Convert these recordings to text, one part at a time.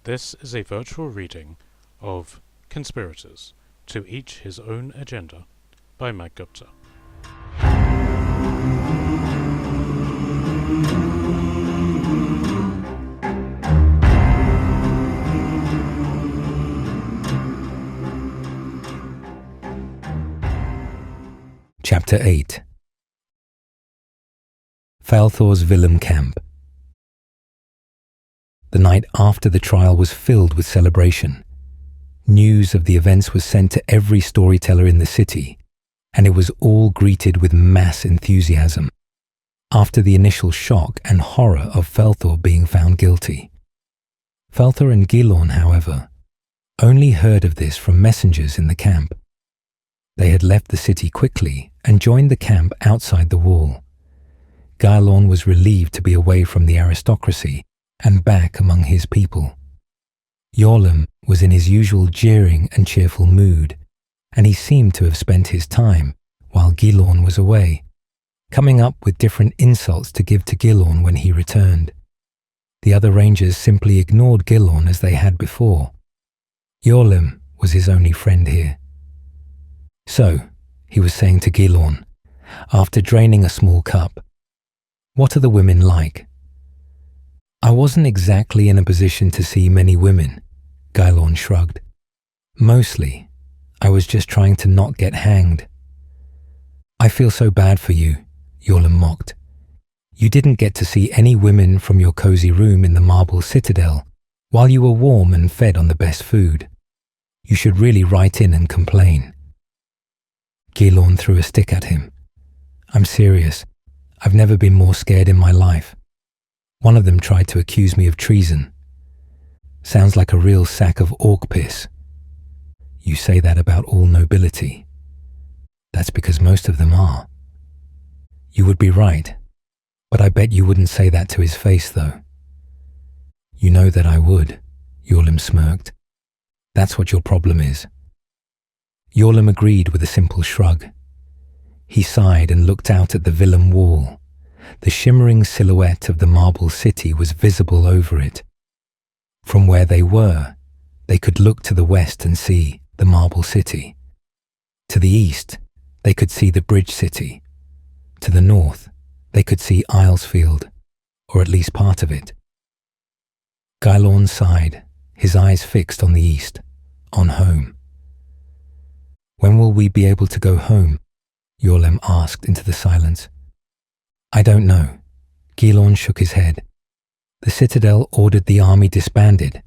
This is a virtual reading of Conspirators, To Each His Own Agenda by Matt Gupta. Chapter 8. Faelthor's Villain Camp. The night after the trial was filled with celebration. News of the events was sent to every storyteller in the city, and it was all greeted with mass enthusiasm after the initial shock and horror of Faelthor being found guilty. Faelthor and Gilorn, however, only heard of this from messengers in the camp. They had left the city quickly and joined the camp outside the wall. Gilorn was relieved to be away from the aristocracy and back among his people. Iorlam was in his usual jeering and cheerful mood, and he seemed to have spent his time, while Gilorn was away, coming up with different insults to give to Gilorn when he returned. The other rangers simply ignored Gilorn as they had before. Iorlam was his only friend here. So, he was saying to Gilorn, after draining a small cup, "What are the women like?" "I wasn't exactly in a position to see many women," Gilorn shrugged. "Mostly, I was just trying to not get hanged." "I feel so bad for you," Iorlam mocked. "You didn't get to see any women from your cozy room in the marble citadel while you were warm and fed on the best food. You should really write in and complain." Gilorn threw a stick at him. "I'm serious. I've never been more scared in my life. One of them tried to accuse me of treason. Sounds like a real sack of orc piss." "You say that about all nobility." "That's because most of them are." "You would be right, but I bet you wouldn't say that to his face, though." "You know that I would," Iorlam smirked. "That's what your problem is." Iorlam agreed with a simple shrug. He sighed and looked out at the Villain wall. The shimmering silhouette of the marble city was visible over it. From where they were, they could look to the west and see the marble city. To the east, they could see the bridge city. To the north, they could see Islesfield, or at least part of it. Gilorn sighed, his eyes fixed on the east, on home. "When will we be able to go home?" Iorlam asked into the silence. "I don't know." Gilorn shook his head. The citadel ordered the army disbanded,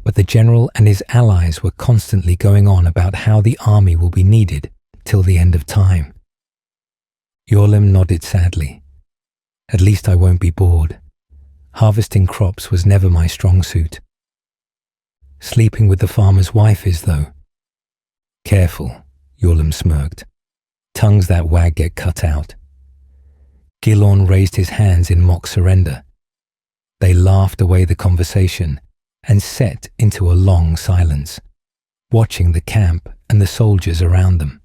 but the general and his allies were constantly going on about how the army will be needed till the end of time. Iorlam nodded sadly. "At least I won't be bored. Harvesting crops was never my strong suit. Sleeping with the farmer's wife is, though." "Careful," Iorlam smirked. "Tongues that wag get cut out." Gilorn raised his hands in mock surrender. They laughed away the conversation and set into a long silence, watching the camp and the soldiers around them.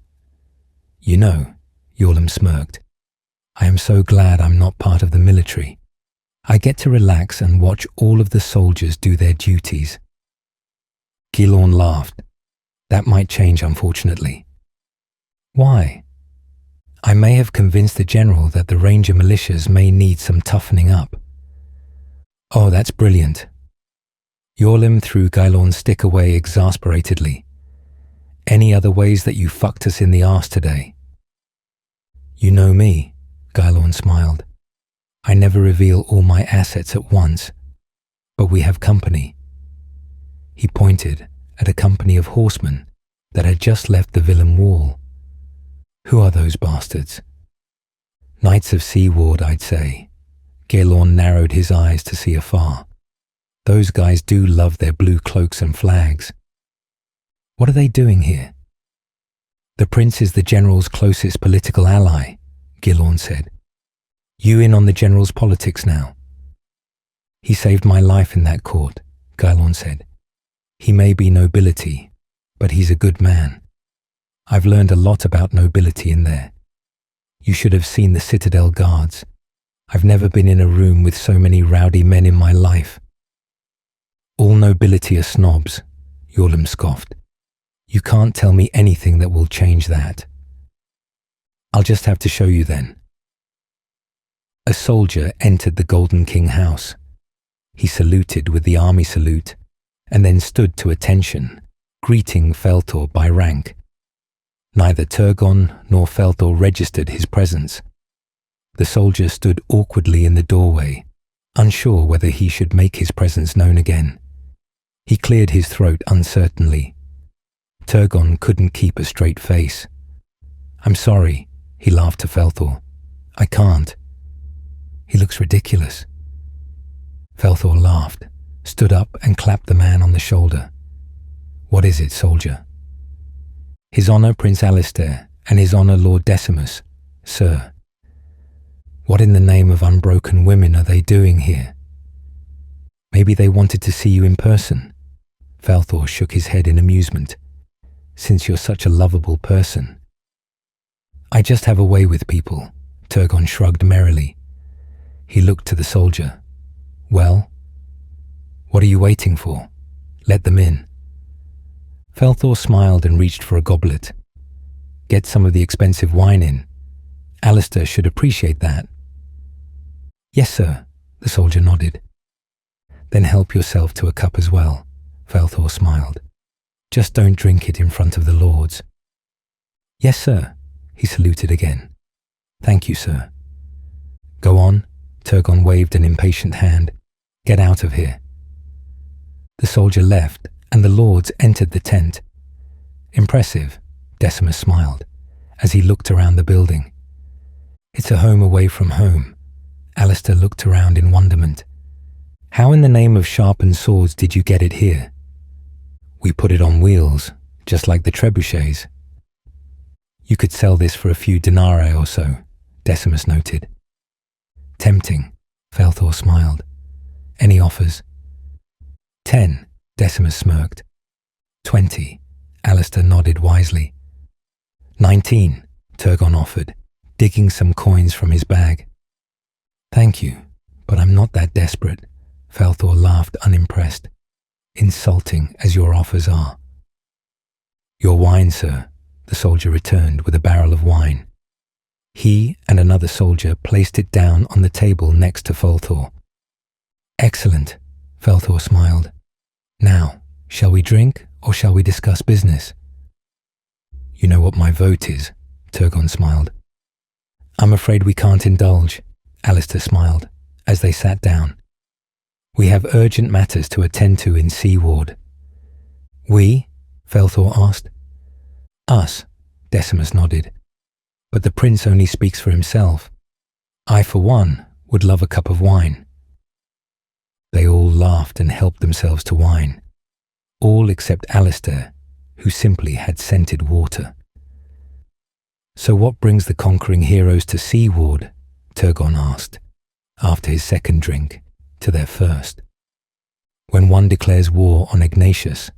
"You know," Iorlam smirked, "I am so glad I'm not part of the military. I get to relax and watch all of the soldiers do their duties." Gilorn laughed. "That might change, unfortunately." "Why?" "I may have convinced the general that the ranger militias may need some toughening up." "Oh, that's brilliant." Iorlam threw Gilorn's stick away exasperatedly. "Any other ways that you fucked us in the arse today?" "You know me," Gilorn smiled. "I never reveal all my assets at once, but we have company." He pointed at a company of horsemen that had just left the Villain wall. "Who are those bastards?" "Knights of Seaward, I'd say." Gilorn narrowed his eyes to see afar. "Those guys do love their blue cloaks and flags." "What are they doing here?" "The prince is the general's closest political ally," Gilorn said. "You in on the general's politics now?" "He saved my life in that court," Gilorn said. "He may be nobility, but he's a good man. I've learned a lot about nobility in there. You should have seen the citadel guards. I've never been in a room with so many rowdy men in my life." All nobility are snobs, Yorlum scoffed. You can't tell me anything that will change that. I'll just have to show you then. A soldier entered the Golden King house. He saluted with the army salute and then stood to attention, greeting Faelthor by rank. Neither Turgon nor Faelthor registered his presence. The soldier stood awkwardly in the doorway, unsure whether he should make his presence known again. He cleared his throat uncertainly. Turgon couldn't keep a straight face. I'm sorry, he laughed to Faelthor. I can't. He looks ridiculous. Faelthor laughed, stood up and clapped the man on the shoulder. What is it, soldier? His Honour Prince Alistair and His Honour Lord Decimus, sir. What in the name of unbroken women are they doing here? Maybe they wanted to see you in person. Faelthor shook his head in amusement. Since you're such a lovable person. I just have a way with people, Turgon shrugged merrily. He looked to the soldier. Well? What are you waiting for? Let them in. Faelthor smiled and reached for a goblet. Get some of the expensive wine in. Alistair should appreciate that. Yes, sir, the soldier nodded. Then help yourself to a cup as well, Faelthor smiled. Just don't drink it in front of the lords. Yes, sir, he saluted again. Thank you, sir. Go on, Turgon waved an impatient hand. Get out of here. The soldier left, and the lords entered the tent. Impressive, Decimus smiled, as he looked around the building. It's a home away from home. Alistair looked around in wonderment. How in the name of sharpened swords did you get it here? We put it on wheels, just like the trebuchets. You could sell this for a few denarii or so, Decimus noted. Tempting, Faelthor smiled. Any offers? 10, Decimus smirked. 20, Alistair nodded wisely. 19, Turgon offered, digging some coins from his bag. Thank you, but I'm not that desperate, Faelthor laughed unimpressed. Insulting as your offers are. Your wine, sir, the soldier returned with a barrel of wine. He and another soldier placed it down on the table next to Faelthor. Excellent, Faelthor smiled. Now, shall we drink or shall we discuss business? You know what my vote is, Turgon smiled. I'm afraid we can't indulge, Alistair smiled, as they sat down. We have urgent matters to attend to in Sea Ward. We? Faelthor asked. Us, Decimus nodded. But the prince only speaks for himself. I, for one, would love a cup of wine. They all laughed and helped themselves to wine. All except Alistair, who simply had scented water. So what brings the conquering heroes to Sea Ward? Turgon asked, after his second drink, to their first. When one declares war on Ignatius,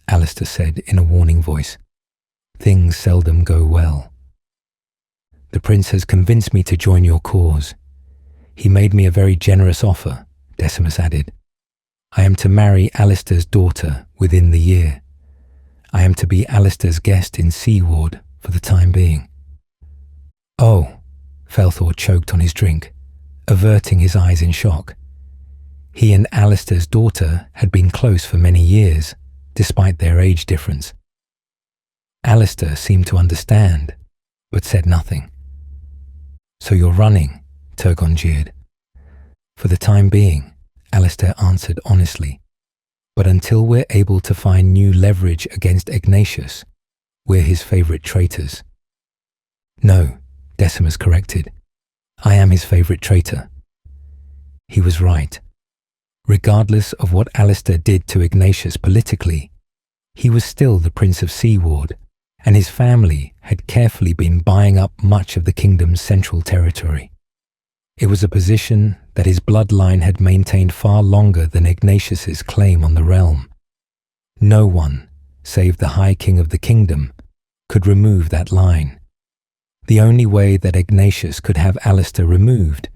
Alistair said in a warning voice, things seldom go well. The prince has convinced me to join your cause. He made me a very generous offer, Decimus added. I am to marry Alistair's daughter within the year. I am to be Alistair's guest in Sea Ward for the time being. Oh, Faelthor choked on his drink, averting his eyes in shock. He and Alistair's daughter had been close for many years, despite their age difference. Alistair seemed to understand, but said nothing. So you're running, Turgon jeered. For the time being, Alistair answered honestly. But until we're able to find new leverage against Ignatius, we're his favourite traitors. No, Decimus corrected. I am his favourite traitor. He was right. Regardless of what Alistair did to Ignatius politically, he was still the Prince of Sea Ward, and his family had carefully been buying up much of the kingdom's central territory. It was a position that his bloodline had maintained far longer than Ignatius's claim on the realm. No one, save the High King of the kingdom, could remove that line. The only way that Ignatius could have Alistair removed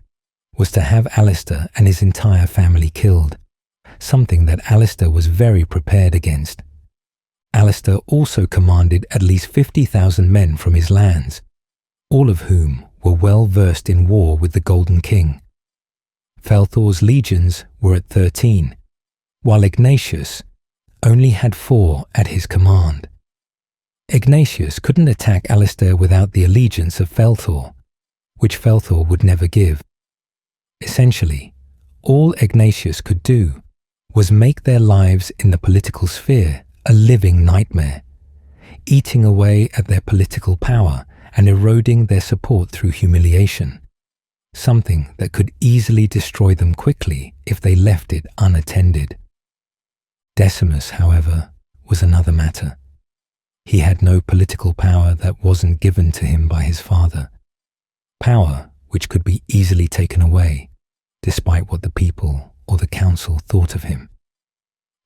was to have Alistair and his entire family killed, something that Alistair was very prepared against. Alistair also commanded at least 50,000 men from his lands, all of whom were well versed in war with the Golden King. Faelthor's legions were at 13, while Ignatius only had 4 at his command. Ignatius couldn't attack Alistair without the allegiance of Faelthor, which Faelthor would never give. Essentially, all Ignatius could do was make their lives in the political sphere a living nightmare, eating away at their political power and eroding their support through humiliation, something that could easily destroy them quickly if they left it unattended. Decimus, however, was another matter. He had no political power that wasn't given to him by his father, power which could be easily taken away, despite what the people or the council thought of him.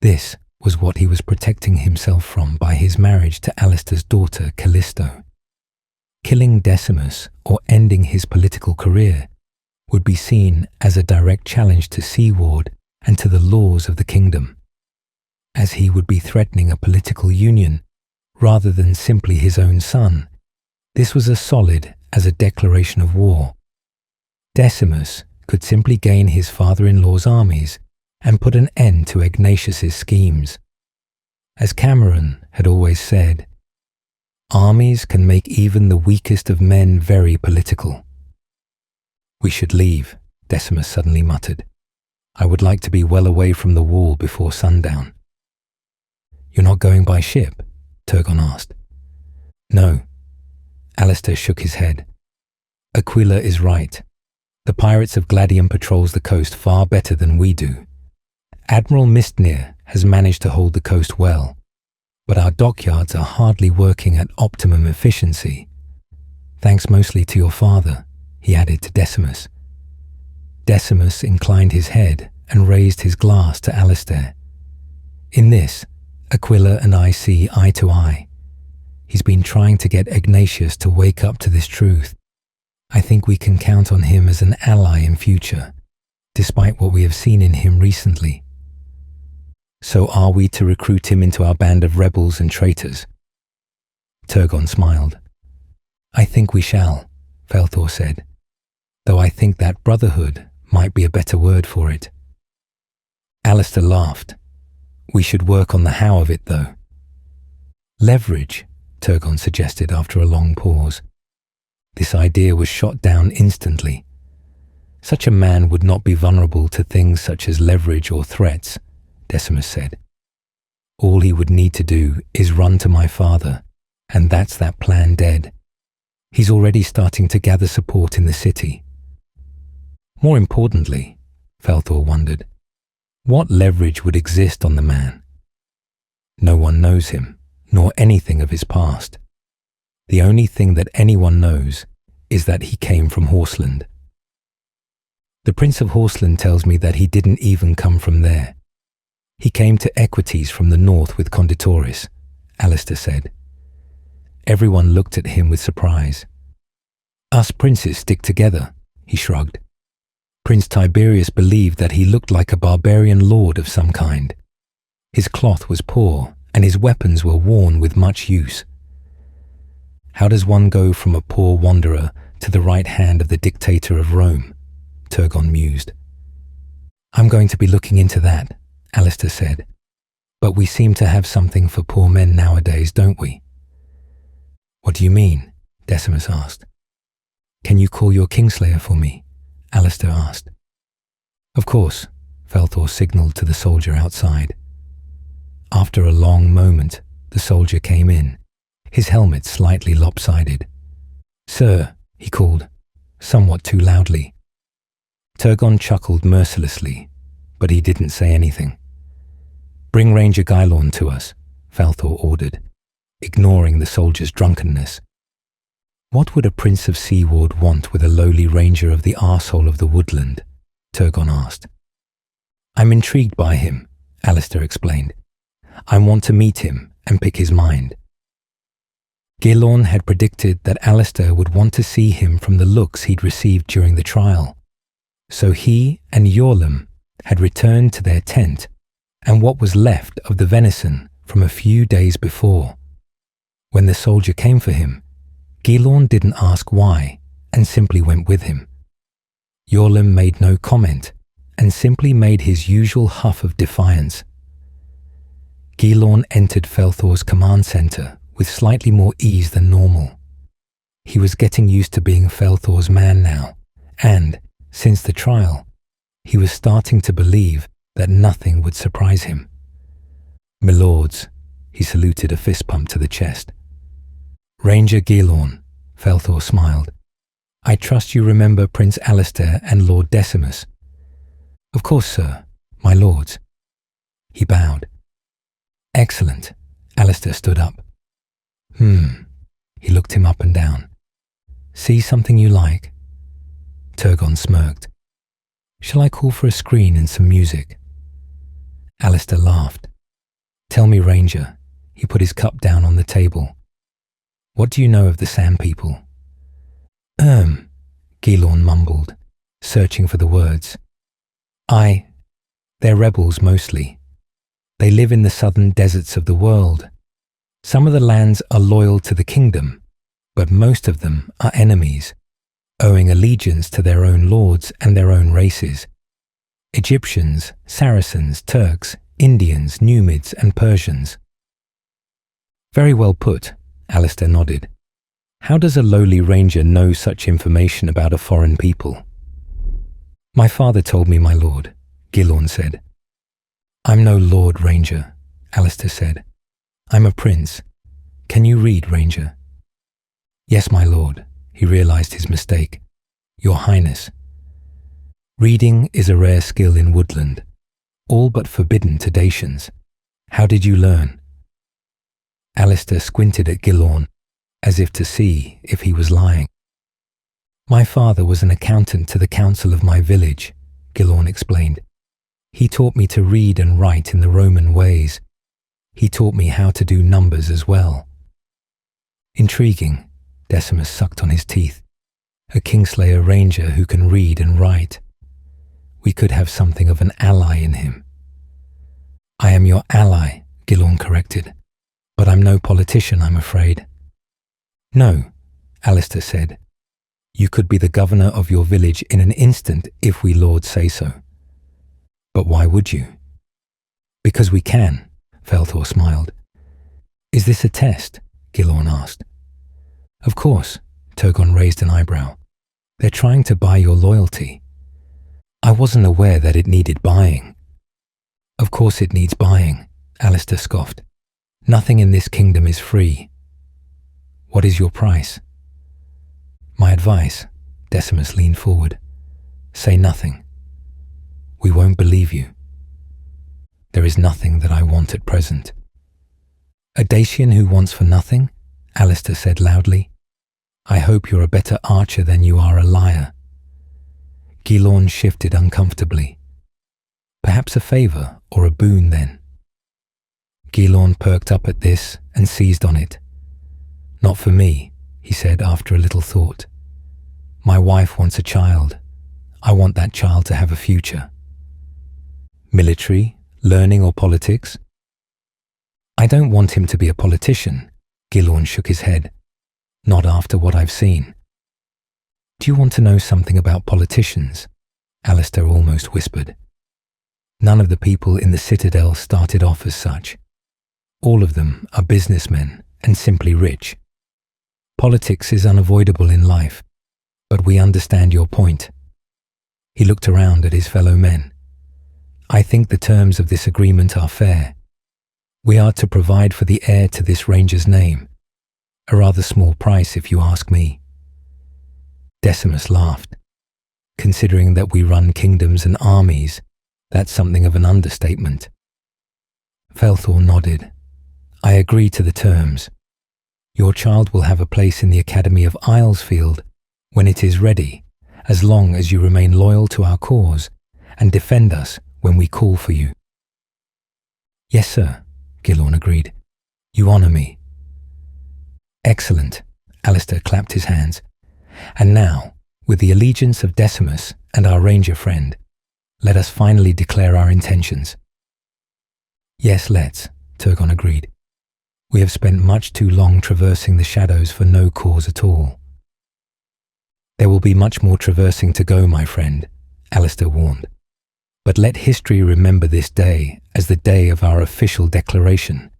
This was what he was protecting himself from by his marriage to Alistair's daughter Callisto. Killing Decimus or ending his political career would be seen as a direct challenge to Seaward and to the laws of the kingdom, as he would be threatening a political union rather than simply his own son. This was as solid as a declaration of war. Decimus could simply gain his father-in-law's armies and put an end to Ignatius's schemes. As Cameron had always said, armies can make even the weakest of men very political. "We should leave," Decimus suddenly muttered. "I would like to be well away from the wall before sundown." "You're not going by ship?" Turgon asked. "No." Alistair shook his head. "Aquila is right. The pirates of Gladium patrols the coast far better than we do. Admiral Mistnir has managed to hold the coast well, but our dockyards are hardly working at optimum efficiency. Thanks mostly to your father," he added to Decimus. Decimus inclined his head and raised his glass to Alistair. "In this, Aquila and I see eye to eye. He's been trying to get Ignatius to wake up to this truth. I think we can count on him as an ally in future, despite what we have seen in him recently." "So are we to recruit him into our band of rebels and traitors?" Turgon smiled. "I think we shall," Faelthor said, "though I think that brotherhood might be a better word for it." Alistair laughed. "We should work on the how of it, though." "Leverage," Turgon suggested after a long pause. This idea was shot down instantly. Such a man would not be vulnerable to things such as leverage or threats, Decimus said. "All he would need to do is run to my father, and that's that plan dead. He's already starting to gather support in the city." More importantly, Faelthor wondered, what leverage would exist on the man? No one knows him, nor anything of his past. The only thing that anyone knows is that he came from Horseland. "The Prince of Horseland tells me that he didn't even come from there. He came to Equites from the north with Conditoris," Alistair said. Everyone looked at him with surprise. "Us princes stick together," he shrugged. "Prince Tiberius believed that he looked like a barbarian lord of some kind. His cloth was poor, and his weapons were worn with much use. How does one go from a poor wanderer to the right hand of the dictator of Rome?" Turgon mused. "I'm going to be looking into that," Alistair said. "But we seem to have something for poor men nowadays, don't we?" "What do you mean?" Decimus asked. "Can you call your Kingslayer for me?" Alistair asked. "Of course," Faelthor signalled to the soldier outside. After a long moment, the soldier came in, his helmet slightly lopsided. "Sir," he called, somewhat too loudly. Turgon chuckled mercilessly, but he didn't say anything. "Bring Ranger Gylorn to us," Faelthor ordered, ignoring the soldier's drunkenness. What would a prince of Seaward want with a lowly ranger of the arsehole of the woodland? Turgon asked. "I'm intrigued by him," Alistair explained. "I want to meet him and pick his mind." Gylorn had predicted that Alistair would want to see him from the looks he'd received during the trial, so he and Yorlim had returned to their tent and what was left of the venison from a few days before. When the soldier came for him, Gilorn didn't ask why and simply went with him. Yorlim made no comment and simply made his usual huff of defiance. Gilorn entered Faelthor's command center with slightly more ease than normal. He was getting used to being Faelthor's man now, and, since the trial, he was starting to believe that nothing would surprise him. "Milords," he saluted, a fist pump to the chest. "Ranger Gilorn," Faelthor smiled. "I trust you remember Prince Alistair and Lord Decimus." "Of course, sir, my lords." He bowed. "Excellent." Alistair stood up. He looked him up and down. "See something you like?" Turgon smirked. "Shall I call for a screen and some music?" Alistair laughed. "Tell me, Ranger." He put his cup down on the table. "What do you know of the Sand People?" Gilorn mumbled, searching for the words. They're rebels mostly. They live in the southern deserts of the world. Some of the lands are loyal to the kingdom, but most of them are enemies, owing allegiance to their own lords and their own races. Egyptians, Saracens, Turks, Indians, Numids, and Persians. "Very well put," Alistair nodded. "How does a lowly ranger know such information about a foreign people?" "My father told me, my lord," Gilorn said. "I'm no lord, Ranger," Alistair said. "I'm a prince. Can you read, Ranger?" "Yes, my lord." He realized his mistake. "Your Highness." "Reading is a rare skill in Woodland, all but forbidden to Dacians. How did you learn?" Alistair squinted at Gilorn, as if to see if he was lying. "My father was an accountant to the council of my village," Gilorn explained. "He taught me to read and write in the Roman ways. He taught me how to do numbers as well." "Intriguing," Decimus sucked on his teeth. "A Kingslayer ranger who can read and write. We could have something of an ally in him." "I am your ally," Gilorn corrected. "But I'm no politician, I'm afraid." "No," Alistair said. "You could be the governor of your village in an instant if we lords say so." "But why would you?" "Because we can," Faelthor smiled. "Is this a test?" Gilorn asked. "Of course," Turgon raised an eyebrow. "They're trying to buy your loyalty." "I wasn't aware that it needed buying." "Of course it needs buying," Alistair scoffed. "Nothing in this kingdom is free." "What is your price?" "My advice," Decimus leaned forward. "Say nothing. We won't believe you. There is nothing that I want at present." "A Dacian who wants for nothing?" Alistair said loudly. "I hope you're a better archer than you are a liar." Gilorn shifted uncomfortably. "Perhaps a favor or a boon, then." Gilorn perked up at this and seized on it. "Not for me," he said after a little thought. "My wife wants a child. I want that child to have a future." "Military, learning, or politics?" "I don't want him to be a politician," Gilorn shook his head. "Not after what I've seen." "Do you want to know something about politicians?" Alistair almost whispered. "None of the people in the Citadel started off as such. All of them are businessmen and simply rich. Politics is unavoidable in life, but we understand your point." He looked around at his fellow men. "I think the terms of this agreement are fair. We are to provide for the heir to this ranger's name. A rather small price, if you ask me." Decimus laughed. "Considering that we run kingdoms and armies, that's something of an understatement." Faelthor nodded. "I agree to the terms. Your child will have a place in the Academy of Islesfield when it is ready, as long as you remain loyal to our cause and defend us when we call for you." "Yes, sir," Gilorn agreed. "You honor me." "Excellent," Alistair clapped his hands. "And now, with the allegiance of Decimus and our ranger friend, let us finally declare our intentions." Yes, let's, Turgon agreed. We have spent much too long traversing the shadows for no cause at all. There will be much more traversing to go, my friend, Alistair warned. But let history remember this day as the day of our official declaration,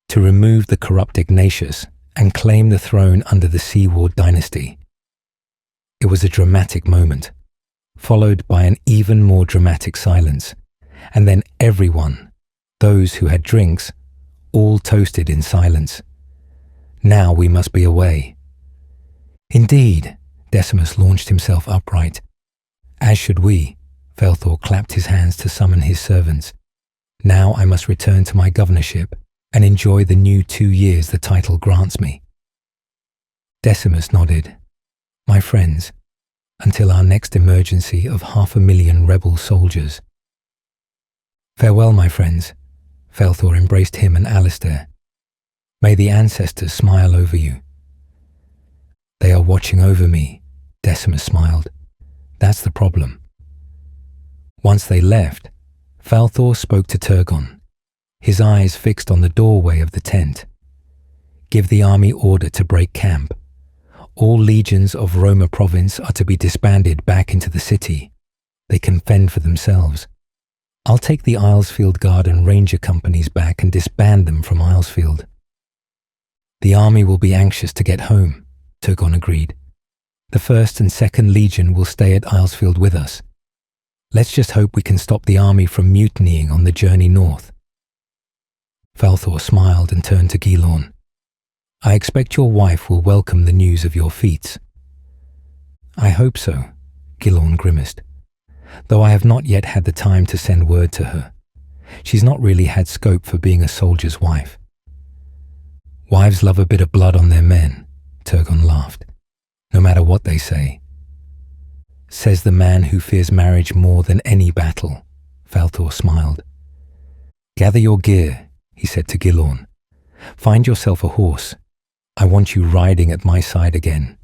to remove the corrupt Ignatius and claim the throne under the Seaward dynasty. It was a dramatic moment, followed by an even more dramatic silence, and then everyone, those who had drinks, all toasted in silence. Now we must be away. Indeed, Decimus launched himself upright. As should we. Faelthor clapped his hands to summon his servants. Now I must return to my governorship and enjoy the new 2 years the title grants me. Decimus nodded. My friends, until our next emergency of 500,000 rebel soldiers. Farewell, my friends. Faelthor embraced him and Alistair. May the ancestors smile over you. They are watching over me, Decimus smiled. That's the problem. Once they left, Faelthor spoke to Turgon, his eyes fixed on the doorway of the tent. Give the army order to break camp. All legions of Roma province are to be disbanded back into the city. They can fend for themselves. I'll take the Islesfield Guard and Ranger companies back and disband them from Islesfield. The army will be anxious to get home, Turgon agreed. The 1st and 2nd Legion will stay at Islesfield with us. Let's just hope we can stop the army from mutinying on the journey north. Faelthor smiled and turned to Gilorn. I expect your wife will welcome the news of your feats. I hope so, Gilorn grimaced, though I have not yet had the time to send word to her. She's not really had scope for being a soldier's wife. Wives love a bit of blood on their men, Turgon laughed, no matter what they say. Says the man who fears marriage more than any battle, Faelthor smiled. Gather your gear, he said to Gilorn. Find yourself a horse. I want you riding at my side again.